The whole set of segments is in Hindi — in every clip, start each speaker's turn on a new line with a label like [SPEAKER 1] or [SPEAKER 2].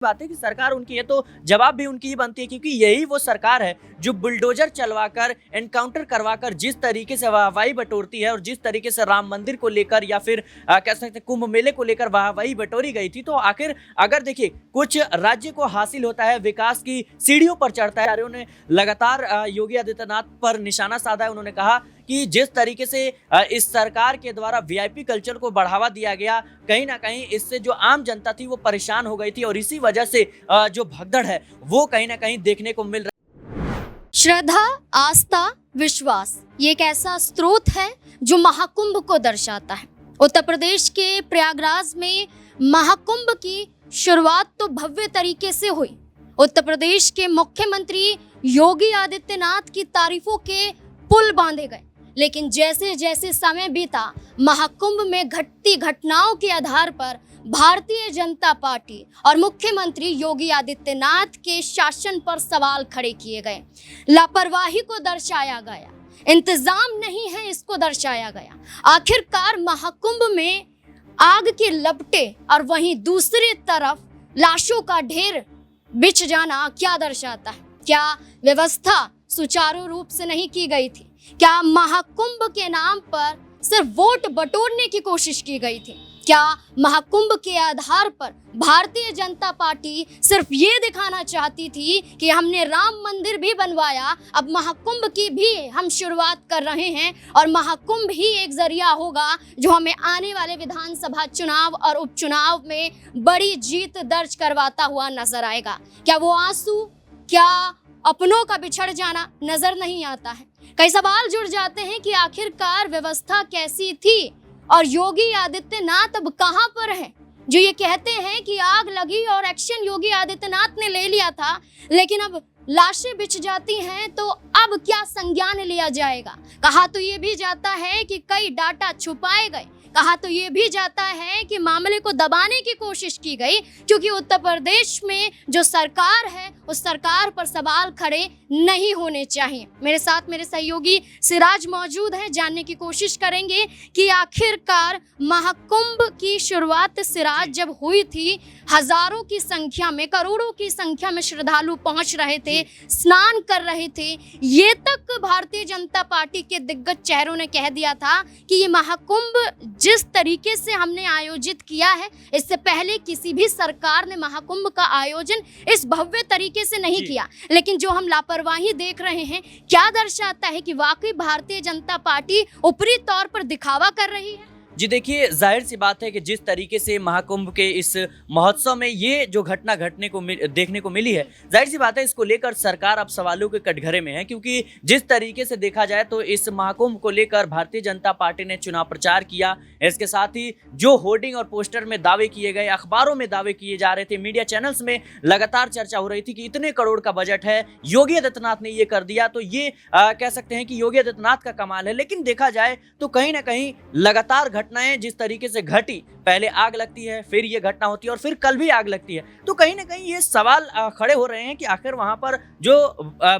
[SPEAKER 1] बात है कि सरकार उनकी है तो जवाब भी उनकी ही बनती है, क्योंकि यही वो सरकार है जो बुलडोजर चलवाकर एनकाउंटर करवाकर जिस तरीके से वाहवाही बटोरती है और जिस तरीके से राम मंदिर को लेकर या फिर कह सकते हैं कुंभ मेले को लेकर वाहवाही बटोरी गई थी। तो आखिर अगर देखिए कुछ राज्य को हासिल होता है, विकास की सीढ़ियों पर चढ़ता है, उन्होंने लगातार योगी आदित्यनाथ पर निशाना साधा है। उन्होंने कहा कि जिस तरीके से इस सरकार के द्वारा वीआईपी कल्चर को बढ़ावा दिया गया, कहीं ना कहीं इससे जो आम जनता थी वो परेशान हो गई थी और इसी वजह से जो भगदड़ है वो कहीं ना कहीं देखने को मिल रहा है।
[SPEAKER 2] श्रद्धा, आस्था, विश्वास ये एक ऐसा स्रोत है जो महाकुंभ को दर्शाता है। उत्तर प्रदेश के प्रयागराज में महाकुंभ की शुरुआत तो भव्य तरीके से हुई। उत्तर प्रदेश के मुख्यमंत्री योगी आदित्यनाथ की तारीफों के पुल बांधे गए, लेकिन जैसे जैसे समय बीता महाकुंभ में घटती घटनाओं के आधार पर भारतीय जनता पार्टी और मुख्यमंत्री योगी आदित्यनाथ के शासन पर सवाल खड़े किए गए। लापरवाही को दर्शाया गया, इंतजाम नहीं है इसको दर्शाया गया। आखिरकार महाकुंभ में आग के लपटे और वहीं दूसरी तरफ लाशों का ढेर बिछ जाना क्या दर्शाता है? क्या व्यवस्था सुचारू रूप से नहीं की गई थी? क्या महाकुंभ के नाम पर सिर्फ वोट बटोरने की कोशिश की गई थी? क्या महाकुंभ के आधार पर भारतीय जनता पार्टी सिर्फ ये दिखाना चाहती थी कि हमने राम मंदिर भी बनवाया, अब महाकुंभ की भी हम शुरुआत कर रहे हैं और महाकुंभ ही एक जरिया होगा जो हमें आने वाले विधानसभा चुनाव और उपचुनाव में बड़ी जीत दर्ज करवाता हुआ नजर आएगा? क्या वो आंसू, क्या अपनों का बिछड़ जाना नजर नहीं आता है? कई सवाल जुड़ जाते हैं कि आखिरकार व्यवस्था कैसी थी और योगी आदित्यनाथ अब कहां पर है, जो ये कहते हैं कि आग लगी और एक्शन योगी आदित्यनाथ ने ले लिया था, लेकिन अब लाशें बिछ जाती हैं तो अब क्या संज्ञान लिया जाएगा? कहा तो ये भी जाता है कि कई डाटा छुपाए गए, कहा तो ये भी जाता है कि मामले को दबाने की कोशिश की गई, क्योंकि उत्तर प्रदेश में जो सरकार है उस सरकार पर सवाल खड़े नहीं होने चाहिए। मेरे साथ मेरे सहयोगी सिराज मौजूद हैं, जानने की कोशिश करेंगे कि आखिरकार महाकुंभ की शुरुआत सिराज जब हुई थी, हजारों की संख्या में, करोड़ों की संख्या में श्रद्धालु पहुंच रहे थे, स्नान कर रहे थे, ये तक भारतीय जनता पार्टी के दिग्गज चेहरों ने कह दिया था कि ये महाकुंभ जिस तरीके से हमने आयोजित किया है, इससे पहले किसी भी सरकार ने महाकुंभ का आयोजन इस भव्य तरीके से नहीं किया। लेकिन जो हम लापरवाही देख रहे हैं, क्या दर्शाता है कि वाकई भारतीय जनता पार्टी ऊपरी तौर पर दिखावा कर रही है?
[SPEAKER 1] जी देखिए, जाहिर सी बात है कि जिस तरीके से महाकुंभ के इस महोत्सव में ये जो घटना देखने को मिली है, जाहिर सी बात है इसको लेकर सरकार अब सवालों के कटघरे में है, क्योंकि जिस तरीके से देखा जाए तो इस महाकुंभ को लेकर भारतीय जनता पार्टी ने चुनाव प्रचार किया। इसके साथ ही जो होर्डिंग और पोस्टर में दावे किए गए, अखबारों में दावे किए जा रहे थे, मीडिया चैनल्स में लगातार चर्चा हो रही थी कि इतने करोड़ का बजट है, योगी आदित्यनाथ ने ये कर दिया, तो ये कह सकते हैं कि योगी आदित्यनाथ का कमाल है। लेकिन देखा जाए तो कहीं ना कहीं लगातार घटनाएं जिस तरीके से घटी, पहले आग लगती है, फिर ये घटना होती है और फिर कल भी आग लगती है, तो कहीं ना कहीं ये सवाल खड़े हो रहे हैं कि आखिर वहां पर जो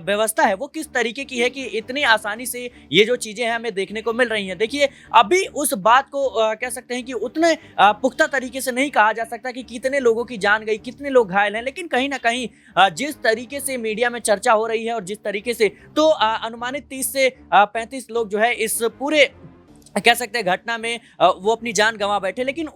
[SPEAKER 1] व्यवस्था है वो किस तरीके की है कि इतनी आसानी से ये जो चीजें हैं हमें देखने को मिल रही हैं। देखिए, अभी उस बात को कह सकते हैं कि उतने पुख्ता तरीके से नहीं कहा जा सकता कि कितने लोगों की जान गई, कितने लोग घायल हैं, लेकिन कहीं ना कहीं जिस तरीके से मीडिया में चर्चा हो रही है और जिस तरीके से, तो अनुमानित 30 से 35 लोग जो है इस पूरे कह सकते हैं घटना में वो अपनी जान गंवा बैठे। लेकिन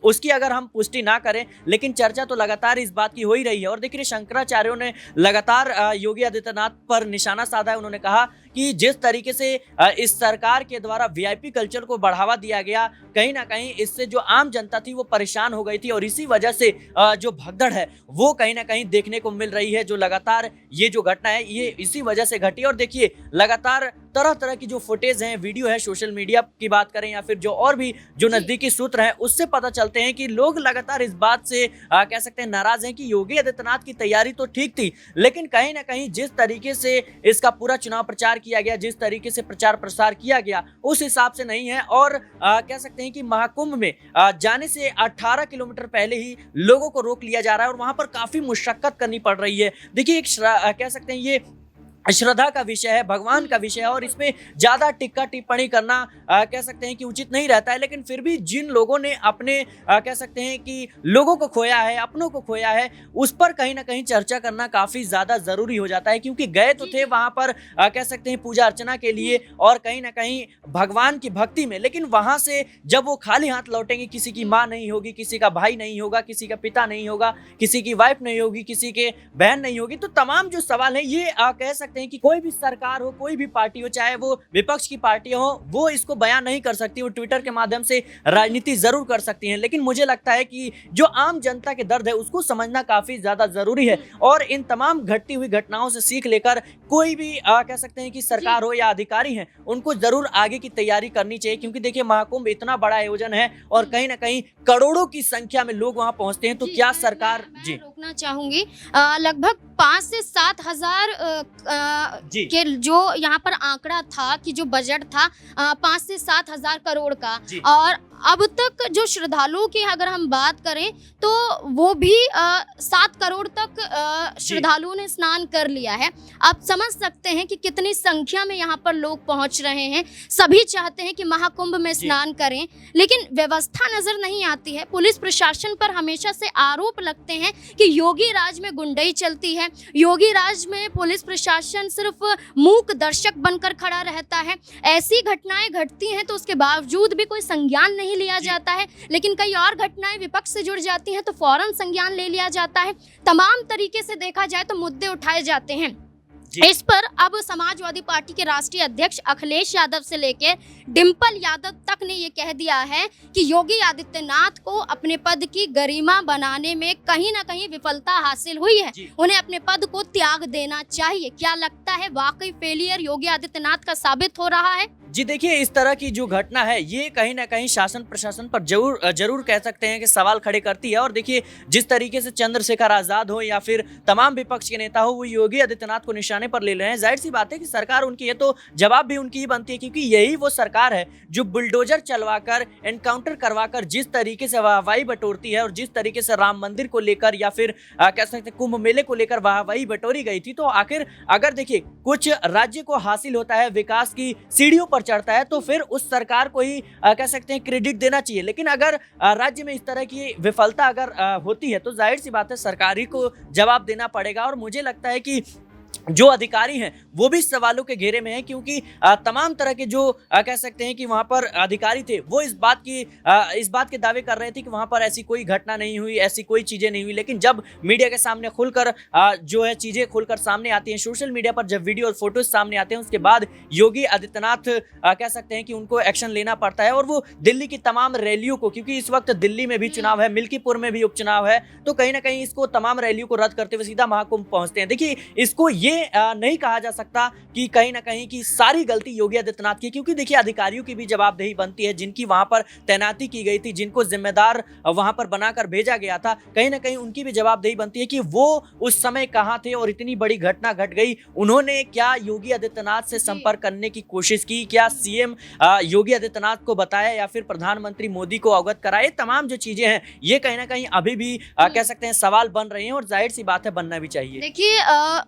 [SPEAKER 1] उसकी अगर हम पुष्टि ना करें, लेकिन चर्चा तो लगातार इस बात की हो ही रही है। और देखिए, शंकराचार्यों ने लगातार योगी आदित्यनाथ पर निशाना साधा है। उन्होंने कहा कि जिस तरीके से इस सरकार के द्वारा वीआईपी कल्चर को बढ़ावा दिया गया, कहीं ना कहीं इससे जो आम जनता थी वो परेशान हो गई थी और इसी वजह से जो भगदड़ है वो कहीं ना कहीं देखने को मिल रही है। जो लगातार ये जो घटना है ये इसी वजह से घटी। और देखिए, लगातार तरह तरह की जो फुटेज है, वीडियो है, सोशल मीडिया की बात करें या फिर जो और भी जो नजदीकी सूत्र हैं, उससे पता चलते हैं कि लोग लगातार इस बात से कह सकते हैं नाराज हैं कि योगी आदित्यनाथ की तैयारी तो ठीक थी, लेकिन कहीं ना कहीं जिस तरीके से इसका पूरा चुनाव प्रचार किया गया, जिस तरीके से प्रचार प्रसार किया गया, उस हिसाब से नहीं है। और कह सकते हैं कि महाकुंभ में जाने से 18 किलोमीटर पहले ही लोगों को रोक लिया जा रहा है और वहां पर काफी मुशक्कत करनी पड़ रही है। देखिए, कह सकते हैं ये श्रद्धा का विषय है, भगवान का विषय है और इसमें ज़्यादा टिक्का टिप्पणी करना कह सकते हैं कि उचित नहीं रहता है। लेकिन फिर भी जिन लोगों ने अपने कह सकते हैं कि लोगों को खोया है, अपनों को खोया है, उस पर कहीं ना कहीं चर्चा करना काफ़ी ज़्यादा ज़रूरी हो जाता है, क्योंकि गए तो थे वहाँ पर कह सकते हैं पूजा अर्चना के लिए और कहीं ना कहीं भगवान की भक्ति में, लेकिन वहाँ से जब वो खाली हाथ लौटेंगे, किसी की माँ नहीं होगी, किसी का भाई नहीं होगा, किसी का पिता नहीं होगा, किसी की वाइफ नहीं होगी, किसी के बहन नहीं होगी, तो तमाम जो सवाल है ये कह सकते हैं कि कोई भी सरकार हो, कोई भी पार्टी हो, चाहे वो विपक्ष की पार्टी हो, वो इसको बयान नहीं कर सकती। वो ट्विटर के माध्यम से राजनीति जरूर कर सकती हैं, लेकिन मुझे लगता है कि जो आम जनता के दर्द है उसको समझना काफी ज्यादा जरूरी है और इन तमाम घटती हुई घटनाओं से सीख लेकर कोई भी कह सकते हैं कि सरकार हो या अधिकारी हैं, उनको जरूर आगे की तैयारी करनी चाहिए, क्योंकि देखिए महाकुंभ इतना बड़ा आयोजन है और कहीं ना कहीं करोड़ों की संख्या में लोग वहां पहुंचते हैं, तो क्या सरकार
[SPEAKER 2] मैं रोकना चाहूंगी, लगभग 5 से 7 हजार के जो यहाँ पर आंकड़ा था कि जो बजट था 5 से 7 हजार करोड़ का, और अब तक जो श्रद्धालुओं की अगर हम बात करें तो वो भी 7 करोड़ तक श्रद्धालुओं ने स्नान कर लिया है। आप समझ सकते हैं कि कितनी संख्या में यहाँ पर लोग पहुँच रहे हैं। सभी चाहते हैं कि महाकुंभ में स्नान करें, लेकिन व्यवस्था नजर नहीं आती है। पुलिस प्रशासन पर हमेशा से आरोप लगते हैं कि योगी राज में गुंडई चलती है, योगी राज में पुलिस प्रशासन सिर्फ मूक दर्शक बनकर खड़ा रहता है। ऐसी घटनाएं घटती हैं तो उसके बावजूद भी कोई संज्ञान नहीं लिया जाता है, लेकिन कई और घटनाएं विपक्ष से जुड़ जाती हैं तो फौरन संज्ञान ले लिया जाता है। तमाम तरीके से देखा जाए तो मुद्दे उठाए जाते हैं। इस पर अब समाजवादी पार्टी के राष्ट्रीय अध्यक्ष अखिलेश यादव से लेकर डिंपल यादव तक ने ये कह दिया है कि योगी आदित्यनाथ को अपने पद की गरिमा बनाने में कहीं ना कहीं विफलता हासिल हुई है, उन्हें अपने पद को त्याग देना चाहिए। क्या लगता है, वाकई फेलियर योगी आदित्यनाथ का साबित हो रहा है?
[SPEAKER 1] जी देखिए, इस तरह की जो घटना है ये कहीं ना कहीं शासन प्रशासन पर जरूर कह सकते हैं कि सवाल खड़े करती है। और देखिए, जिस तरीके से चंद्रशेखर आजाद हो या फिर तमाम विपक्ष के नेता हो, वो योगी आदित्यनाथ को निशाने पर ले रहे हैं। जाहिर सी बात है कि सरकार उनकी है तो जवाब भी उनकी ही बनती है, क्योंकि यही वो सरकार है जो बुलडोजर चलवाकर, एनकाउंटर करवाकर जिस तरीके से वाहवाही बटोरती है और जिस तरीके से राम मंदिर को लेकर या फिर कह सकते हैं कुंभ मेले को लेकर वाहवाही बटोरी गई थी। तो आखिर अगर देखिए कुछ राज्य को हासिल होता है, विकास की सीढ़ियों पर चढ़ता है, तो फिर उस सरकार को ही कह सकते हैं क्रेडिट देना चाहिए। लेकिन अगर राज्य में इस तरह की विफलता अगर होती है तो जाहिर सी बात है सरकार ही को जवाब देना पड़ेगा। और मुझे लगता है कि जो अधिकारी हैं वो भी सवालों के घेरे में हैं, क्योंकि तमाम तरह के जो कह सकते हैं कि वहां पर अधिकारी थे वो इस बात के दावे कर रहे थे कि वहां पर ऐसी कोई घटना नहीं हुई, ऐसी कोई चीजें नहीं हुई। लेकिन जब मीडिया के सामने खुलकर जो है चीजें खुलकर सामने आती हैं, सोशल मीडिया पर जब वीडियो और फोटोज सामने आते हैं, उसके बाद योगी आदित्यनाथ कह सकते हैं कि उनको एक्शन लेना पड़ता है। और वो दिल्ली की तमाम रैलियों को, क्योंकि इस वक्त दिल्ली में भी चुनाव है, मिल्कीपुर में भी उपचुनाव है, तो कहीं ना कहीं इसको तमाम रैलियों को रद्द करते हुए सीधा महाकुंभ पहुंचते हैं। देखिए, इसको ये नहीं कहा जा सकता कि कहीं ना कहीं की सारी गलती योगी आदित्यनाथ की, क्योंकि देखिए अधिकारियों की भी जवाबदेही बनती है, जिनकी वहां पर तैनाती की गई थी, जिनको जिम्मेदार वहां पर बनाकर भेजा गया था, कहीं ना कहीं उनकी भी जवाबदेही बनती है कि वो उस समय कहां थे और इतनी बड़ी घटना घट गई। उन्होंने क्या योगी आदित्यनाथ से संपर्क करने की कोशिश की, क्या सीएम योगी आदित्यनाथ को बताया या फिर प्रधानमंत्री मोदी को अवगत कराया? तमाम जो चीजें हैं ये कहीं ना कहीं अभी भी कह सकते हैं सवाल बन रहे हैं और जाहिर सी बात है बनना भी चाहिए।
[SPEAKER 2] देखिए,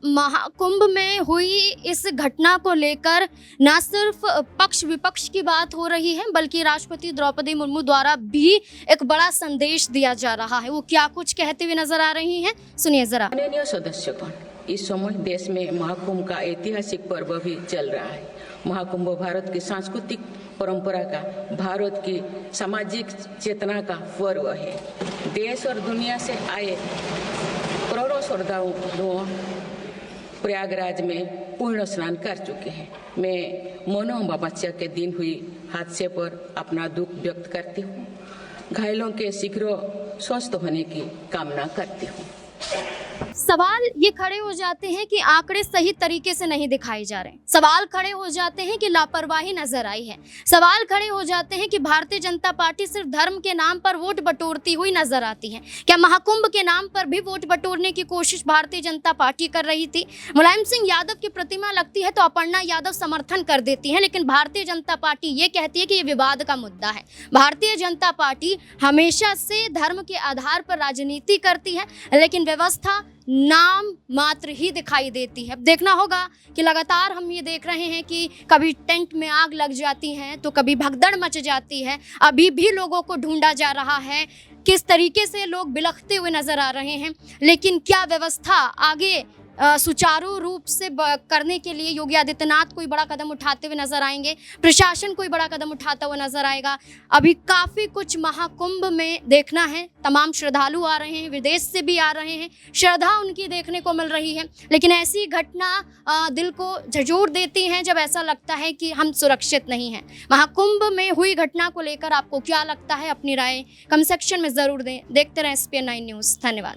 [SPEAKER 2] महाकुंभ में हुई इस घटना को लेकर न सिर्फ पक्ष विपक्ष की बात हो रही है, बल्कि राष्ट्रपति द्रौपदी मुर्मू द्वारा भी एक बड़ा संदेश दिया जा रहा है। वो क्या कुछ कहते हुए नजर आ रही हैं, सुनिए जरा।
[SPEAKER 3] माननीय सदस्यगण, इस समय देश में महाकुंभ का ऐतिहासिक पर्व भी चल रहा है। महाकुंभ भारत की सांस्कृतिक परंपरा का, भारत की सामाजिक चेतना का पर्व है। देश और दुनिया से आए करोड़ों श्रद्धालुओं प्रयागराज में पूर्ण स्नान कर चुके हैं। मैं मोनो अमावस्या के दिन हुई हादसे पर अपना दुख व्यक्त करती हूँ। घायलों के शीघ्र स्वस्थ होने की कामना करती हूँ।
[SPEAKER 2] सवाल ये खड़े हो जाते हैं कि आंकड़े सही तरीके से नहीं दिखाए जा रहे हैं। सवाल खड़े हो जाते हैं कि लापरवाही नजर आई है। सवाल खड़े हो जाते हैं कि भारतीय जनता पार्टी सिर्फ धर्म के नाम पर वोट बटोरती हुई नजर आती है। क्या महाकुंभ के नाम पर भी वोट बटोरने की कोशिश भारतीय जनता पार्टी कर रही थी? मुलायम सिंह यादव की प्रतिमा लगती है तो अपर्णा यादव समर्थन कर देती है, लेकिन भारतीय जनता पार्टी ये कहती है कि ये विवाद का मुद्दा है। भारतीय जनता पार्टी हमेशा से धर्म के आधार पर राजनीति करती है, लेकिन व्यवस्था नाम मात्र ही दिखाई देती है। अब देखना होगा कि लगातार हम ये देख रहे हैं कि कभी टेंट में आग लग जाती है तो कभी भगदड़ मच जाती है। अभी भी लोगों को ढूंढा जा रहा है, किस तरीके से लोग बिलखते हुए नजर आ रहे हैं। लेकिन क्या व्यवस्था आगे सुचारू रूप से करने के लिए योगी आदित्यनाथ कोई बड़ा कदम उठाते हुए नजर आएंगे, प्रशासन कोई बड़ा कदम उठाता हुआ नजर आएगा। अभी काफ़ी कुछ महाकुंभ में देखना है। तमाम श्रद्धालु आ रहे हैं, विदेश से भी आ रहे हैं, श्रद्धा उनकी देखने को मिल रही है। लेकिन ऐसी घटना दिल को झंझोर देती हैं जब ऐसा लगता है कि हम सुरक्षित नहीं हैं। महाकुंभ में हुई घटना को लेकर आपको क्या लगता है? अपनी राय कमेंट सेक्शन में ज़रूर दें। देखते रहें SPN 9 न्यूज़। धन्यवाद।